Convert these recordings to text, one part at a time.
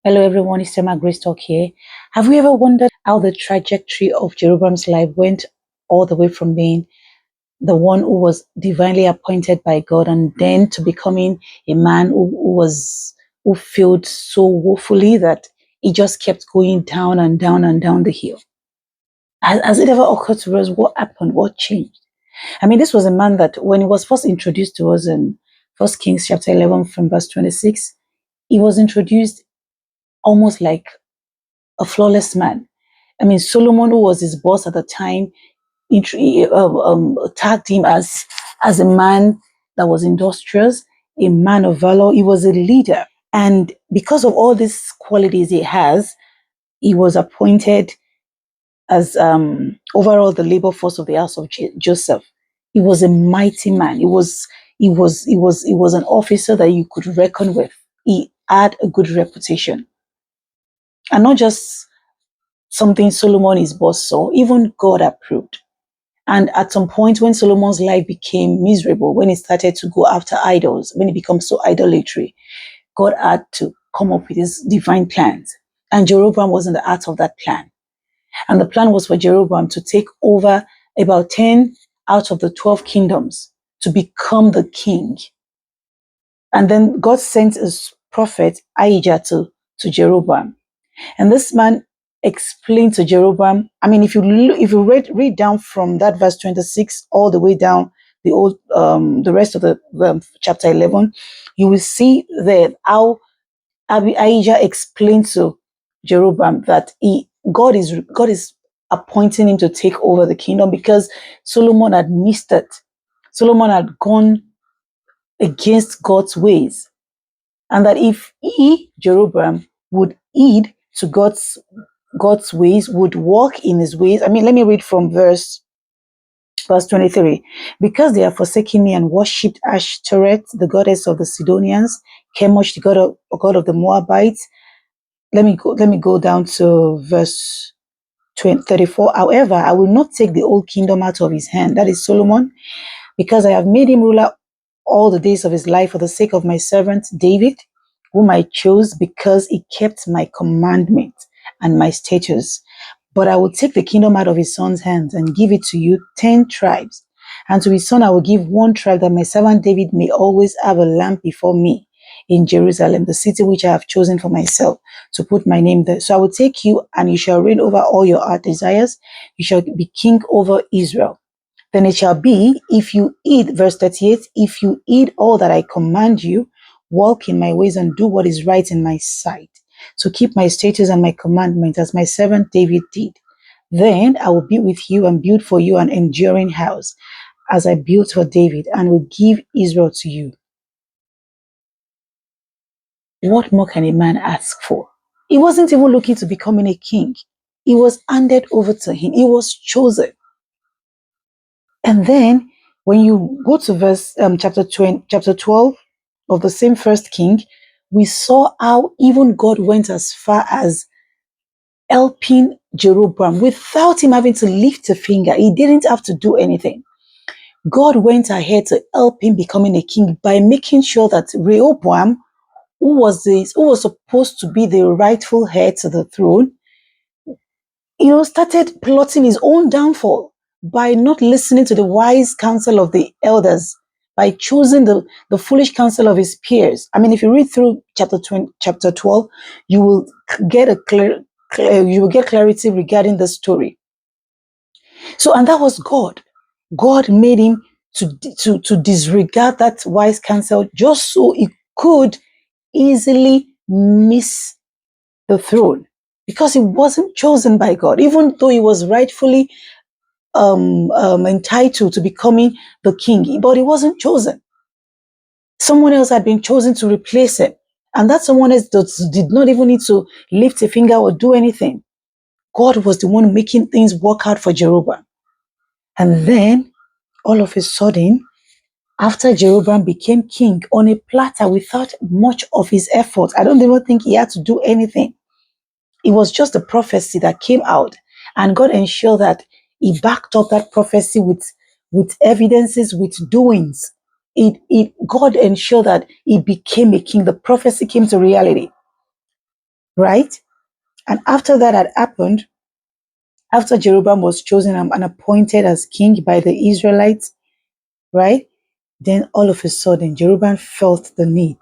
Hello everyone, it's Emma Grace Talk here. Have you ever wondered how the trajectory of Jeroboam's life went all the way from being the one who was divinely appointed by God and then to becoming a man who failed so woefully that he just kept going down and down and down the hill? Has it ever occurred to us what happened, what changed? I mean, this was a man that when he was first introduced to us in First Kings chapter 11 from verse 26, he was introduced almost like a flawless man. I mean, Solomon, who was his boss at the time, tagged him as a man that was industrious, a man of valor. He was a leader. And because of all these qualities he has, he was appointed as overall the labor force of the house of Joseph. He was a mighty man. He was an officer that you could reckon with. He had a good reputation. And not just something Solomon, his boss, saw, even God approved. And at some point, when Solomon's life became miserable, when he started to go after idols, when he became so idolatry, God had to come up with his divine plans. And Jeroboam was in the heart of that plan. And the plan was for Jeroboam to take over about 10 out of the 12 kingdoms to become the king. And then God sent his prophet Ahijah to Jeroboam. And this man explained to Jeroboam. I mean, if you read down from that verse 26 all the way down the rest of the chapter 11, you will see that how Ahijah explained to Jeroboam that God is appointing him to take over the kingdom because Solomon had missed it. Solomon had gone against God's ways, and that if Jeroboam, would heed to God's ways, would walk in his ways. I mean, let me read from verse 23. Because they have forsaken me and worshipped Ashtoreth, the goddess of the Sidonians, Chemosh, the god of the Moabites. Let me go down to verse 34. However, I will not take the whole kingdom out of his hand, that is Solomon, because I have made him ruler all the days of his life for the sake of my servant David, whom I chose because he kept my commandment and my statutes. But I will take the kingdom out of his son's hands and give it to you 10 tribes. And to his son I will give one tribe, that my servant David may always have a lamp before me in Jerusalem, the city which I have chosen for myself to put my name there. So I will take you, and you shall reign over all your heart desires. You shall be king over Israel. Then it shall be, if you heed, verse 38, if you heed all that I command you, walk in my ways and do what is right in my sight, so keep my statutes and my commandments as my servant David did. Then I will be with you and build for you an enduring house, as I built for David, and will give Israel to you. What more can a man ask for? He wasn't even looking to becoming a king. He was handed over to him. He was chosen. And then when you go to verse chapter 12 of the same First King, we saw how even God went as far as helping Jeroboam without him having to lift a finger. He didn't have to do anything. God went ahead to help him becoming a king by making sure that Rehoboam, who was supposed to be the rightful heir to the throne, started plotting his own downfall by not listening to the wise counsel of the elders, by choosing the foolish counsel of his peers. I mean, if you read through chapter 12, you will get clarity regarding the story. So, and that was God. God made him to disregard that wise counsel just so he could easily miss the throne, because he wasn't chosen by God, even though he was rightfully entitled to becoming the king, but he wasn't chosen. Someone else had been chosen to replace him, and that someone else did not even need to lift a finger or do anything. God was the one making things work out for Jeroboam. And then, all of a sudden, after Jeroboam became king on a platter without much of his effort, I don't even think he had to do anything. It was just a prophecy that came out, and God ensured that he backed up that prophecy with evidences, with doings. God ensured that he became a king. The prophecy came to reality. right? And after that had happened, after Jeroboam was chosen and appointed as king by the Israelites, right? Then all of a sudden, Jeroboam felt the need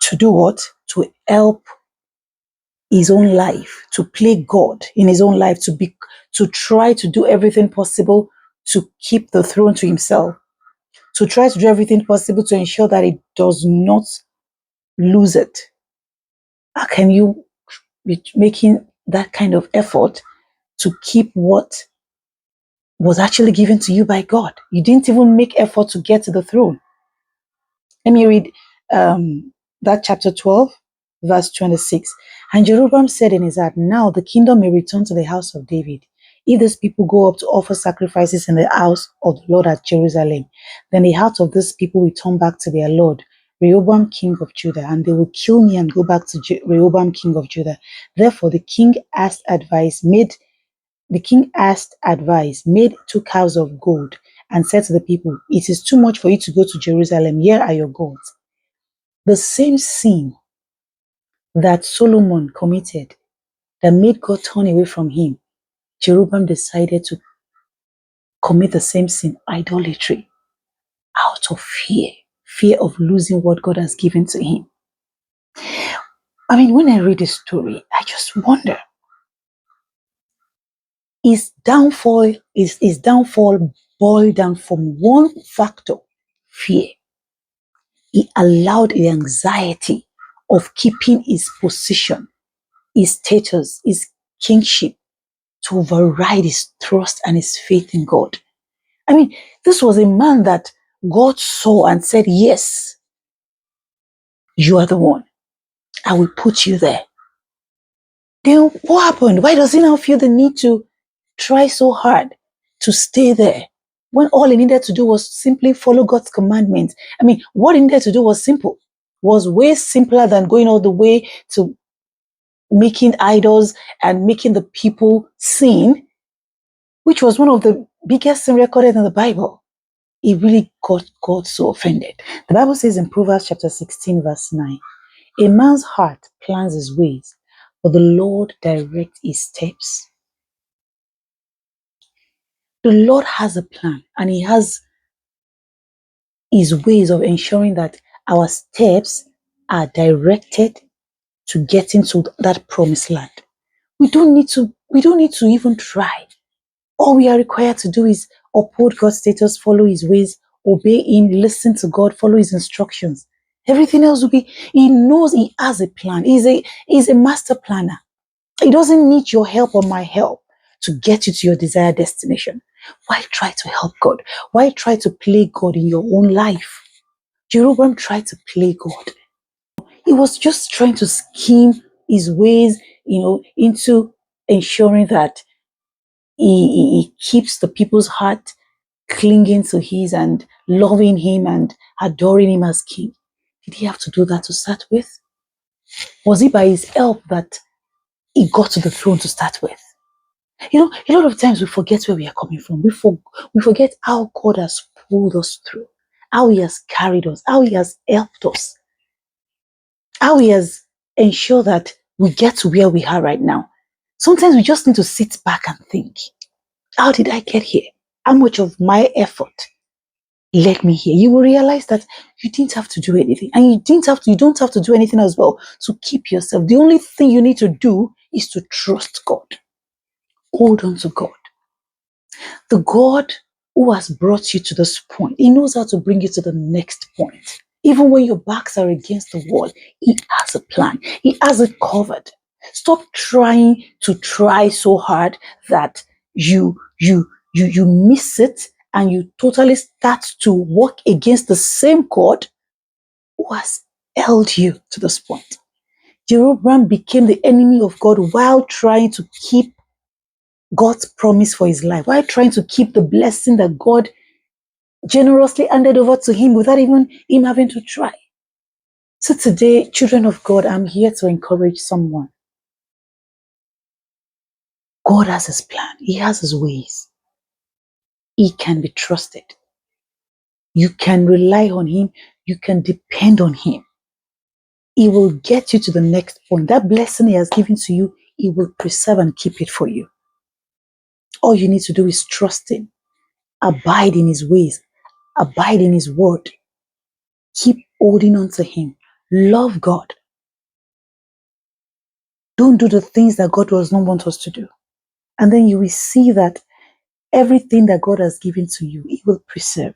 to do what? To help his own life, to play God in his own life, to try to do everything possible to keep the throne to himself, to try to do everything possible to ensure that he does not lose it. How can you be making that kind of effort to keep what was actually given to you by God? You didn't even make effort to get to the throne. Let me read that chapter 12, verse 26. And Jeroboam said in his heart, now the kingdom may return to the house of David. If these people go up to offer sacrifices in the house of the Lord at Jerusalem, then the heart of these people will turn back to their Lord, Rehoboam, king of Judah, and they will kill me and go back to Rehoboam, king of Judah. Therefore, the king asked advice, made 2 cows of gold, and said to the people, it is too much for you to go to Jerusalem. Here are your gods. The same sin that Solomon committed that made God turn away from him, Jeroboam decided to commit the same sin, idolatry, out of fear of losing what God has given to him. I mean, when I read this story, I just wonder, his downfall boiled down from one factor, fear. He allowed the anxiety of keeping his position, his status, his kingship to override his trust and his faith in God. I mean, this was a man that God saw and said, yes, you are the one. I will put you there. Then what happened? Why does he now feel the need to try so hard to stay there when all he needed to do was simply follow God's commandments? I mean, what he needed to do was simple, was way simpler than going all the way to making idols and making the people sin, which was one of the biggest sin recorded in the Bible. It really got God so offended. The Bible says in Proverbs chapter 16, verse 9, a man's heart plans his ways, but the Lord directs his steps. The Lord has a plan and he has his ways of ensuring that our steps are directed to get into that promised land. We don't need to even try. All we are required to do is uphold God's status, follow his ways, obey him, listen to God, follow his instructions. Everything else will be, he knows he has a plan. He's a master planner. He doesn't need your help or my help to get you to your desired destination. Why try to help God? Why try to play God in your own life? Jeroboam tried to play God. He was just trying to scheme his ways, into ensuring that he keeps the people's heart clinging to his and loving him and adoring him as king. Did he have to do that to start with? Was it by his help that he got to the throne to start with? A lot of times we forget where we are coming from. We forget how God has pulled us through, how he has carried us, how he has helped us, how he has ensured that we get to where we are right now. Sometimes we just need to sit back and think, how did I get here? How much of my effort led me here? You will realize that you didn't have to do anything, and you don't have to do anything as well to keep yourself. The only thing you need to do is to trust God. Hold on to God. The God who has brought you to this point, he knows how to bring you to the next point. Even when your backs are against the wall, he has a plan. He has it covered. Stop trying to try so hard that you miss it and you totally start to work against the same God who has held you to this point. Jeroboam became the enemy of God while trying to keep God's promise for his life, while trying to keep the blessing that God generously handed over to him without even him having to try. So today, children of God, I'm here to encourage someone. God has his plan. He has his ways. He can be trusted. You can rely on him. You can depend on him. He will get you to the next point. That blessing He has given to you, He will preserve and keep it for you. All you need to do is trust Him, abide in His ways, abide in His word, keep holding on to Him, love God. Don't do the things that God does not want us to do. And then you will see that everything that God has given to you, He will preserve.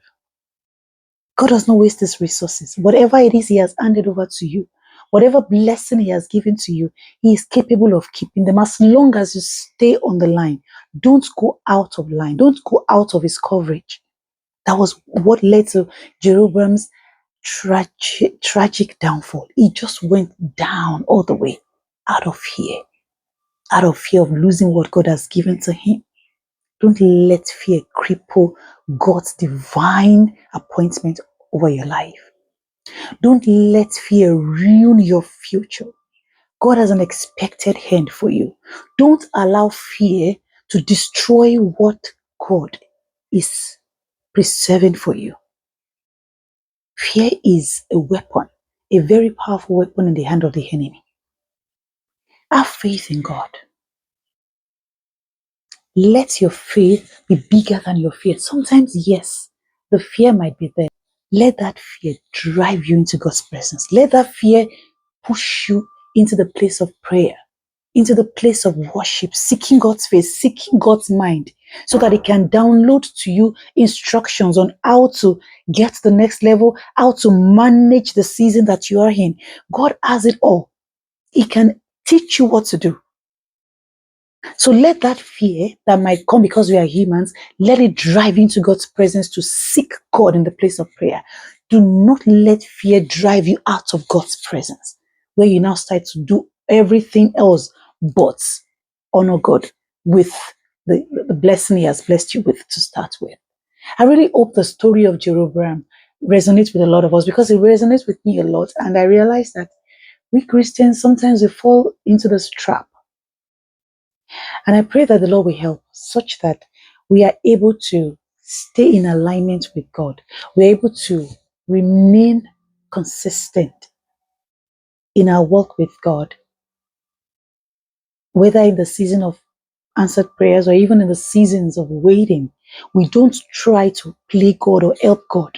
God does not waste His resources. Whatever it is He has handed over to you, whatever blessing He has given to you, He is capable of keeping them as long as you stay on the line. Don't go out of line. Don't go out of His coverage. That was what led to Jeroboam's tragic downfall. He just went down all the way out of fear of losing what God has given to him. Don't let fear cripple God's divine appointment over your life. Don't let fear ruin your future. God has an expected end for you. Don't allow fear to destroy what God is preserving for you. Fear is a weapon, a very powerful weapon in the hand of the enemy. Have faith in God. Let your faith be bigger than your fear. Sometimes, yes, the fear might be there. Let that fear drive you into God's presence. Let that fear push you into the place of prayer, into the place of worship, seeking God's face, seeking God's mind, so that He can download to you instructions on how to get to the next level, how to manage the season that you are in. God has it all. He can teach you what to do. So let that fear that might come because we are humans, let it drive into God's presence to seek God in the place of prayer. Do not let fear drive you out of God's presence, where you now start to do everything else but honor God with the blessing He has blessed you with to start with. I really hope the story of Jeroboam resonates with a lot of us, because it resonates with me a lot. And I realize that we Christians, sometimes we fall into this trap. And I pray that the Lord will help such that we are able to stay in alignment with God. We're able to remain consistent in our walk with God, whether in the season of answered prayers or even in the seasons of waiting. We don't try to play God or help God.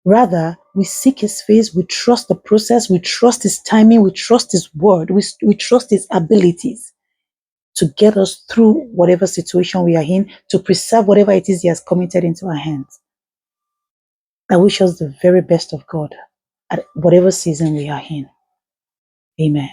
Rather, we seek His face, we trust the process, we trust His timing, we trust His word, we trust His abilities to get us through whatever situation we are in, to preserve whatever it is He has committed into our hands. I wish us the very best of God at whatever season we are in. Amen.